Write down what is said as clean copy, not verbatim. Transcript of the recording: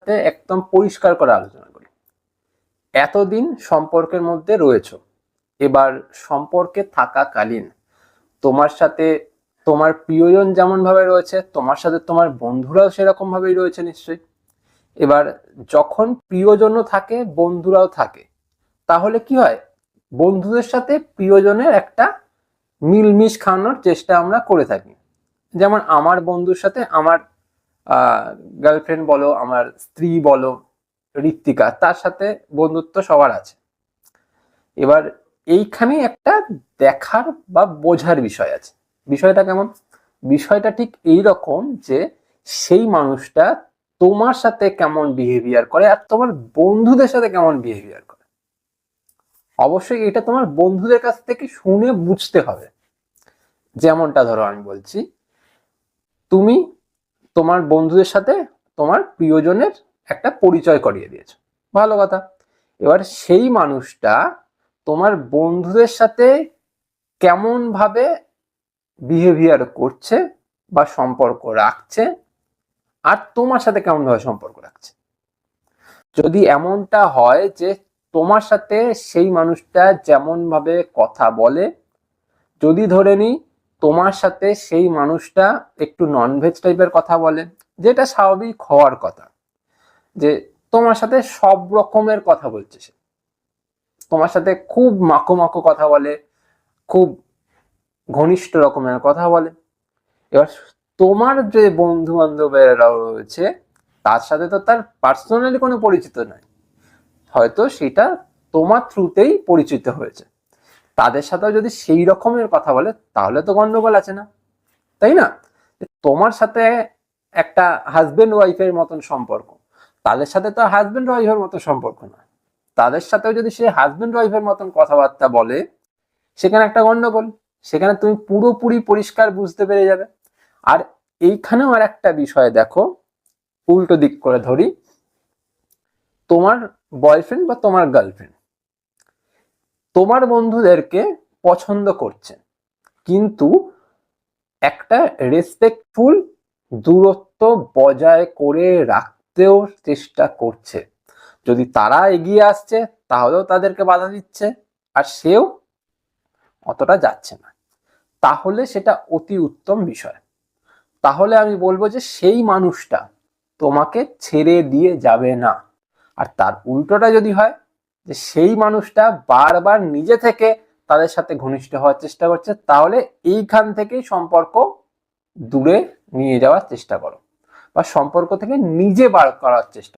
সাথে একদম পরিষ্কার করে আলোচনা করি। এতদিন সম্পর্কের মধ্যে রয়েছো, এবার সম্পর্কে থাকাকালীন তোমার সাথে তোমার প্রিয়জন যেমন ভাবে রয়েছে, তোমার সাথে তোমার বন্ধুরাও সেরকম ভাবেই রয়েছে নিশ্চয়ই। এবার যখন প্রিয়জনও থাকে, বন্ধুরাও থাকে, তাহলে কি হয়, বন্ধুদের সাথে প্রিয়জনের একটা মিলমিশ খাওয়ানোর চেষ্টা আমরা করে থাকি। যেমন আমার বন্ধুর সাথে আমার গার্লফ্রেন্ড বলো, আমার স্ত্রী বলো, ঋত্বিকা, তার সাথে বন্ধুত্ব সবার আছে। এবার এইখানে একটা দেখার বা বোঝার বিষয় আছে। বিষয়টা কেমন? বিষয়টা ঠিক এই রকম যে সেই মানুষটা তোমার সাথে কেমন বিহেভিয়ার করে আর তোমার বন্ধুদের সাথে কেমন বিহেভিয়ার করে। অবশ্যই এটা তোমার বন্ধুদের কাছ থেকে শুনে বুঝতে হবে। যেমনটা ধরো আমি বলছি, তুমি তোমার বন্ধুদের সাথে তোমার প্রিয়জনের একটা পরিচয় করিয়ে দিয়েছো, ভালো কথা। এবার সেই মানুষটা তোমার বন্ধুদের সাথে কেমন ভাবে বিহেভিয়ার করছে বা সম্পর্ক রাখছে, আর তোমার সাথে কেমন ভাবে সম্পর্ক রাখছে। যদি এমনটা হয় যে তোমার সাথে সেই মানুষটা যেমন ভাবে কথা বলে, যদি ধরে নিই তোমার সাথে সেই মানুষটা একটু ননভেজ টাইপের কথা বলে, যেটা স্বাভাবিক হওয়ার কথা, যে তোমার সাথে সব রকমের কথা বলছে, সে তোমার সাথে খুব মাখো মাখো কথা বলে, খুব ঘনিষ্ঠ রকমের কথা বলে। এবার তোমার যে বন্ধু বান্ধবেরা রয়েছে তার সাথে তো তার পার্সোনালি কোনো পরিচিত নাই, হয়তো সেটা তোমার থ্রুতেই পরিচিত হয়েছে। তাদের সাথেও যদি সেই রকমের কথা বলে তাহলে তো গন্ডগোল আছে, না তাই না? তোমার সাথে একটা হাজবেন্ড ওয়াইফের মতন সম্পর্ক, তাদের সাথে তো হাজবেন্ড ওয়াইফের মতো সম্পর্ক না, তাদের সাথেও যদি সে হাজবেন্ড ওয়াইফের মতন কথাবার্তা বলে, সেখানে একটা গন্ডগোল। সেখানে তুমি পুরোপুরি পরিষ্কার বুঝতে পেরে যাবে। আর এইখানেও আর একটা বিষয় দেখো, উল্টো দিক করে ধরি, তোমার বয়ফ্রেন্ড বা তোমার গার্লফ্রেন্ড তোমার বন্ধুদেরকে পছন্দ করছে, কিন্তু একটা রেসপেক্টফুল দূরত্ব বজায় করে রাখতেও চেষ্টা করছে। যদি তারা এগিয়ে আসছে তাহলেও তাদেরকে বাধা দিচ্ছে, আর সেও অতটা যাচ্ছে না, তাহলে সেটা অতি উত্তম বিষয়। তাহলে আমি বলবো যে সেই মানুষটা তোমাকে ছেড়ে দিয়ে যাবে না। আর তার উল্টোটা যদি হয় যে সেই মানুষটা বারবার নিজে থেকে তাদের সাথে ঘনিষ্ঠ হওয়ার চেষ্টা করছে, তাহলে এইখান থেকেই সম্পর্ক দূরে নিয়ে যাওয়ার চেষ্টা করো, বা সম্পর্ক থেকে নিজে বার করার চেষ্টা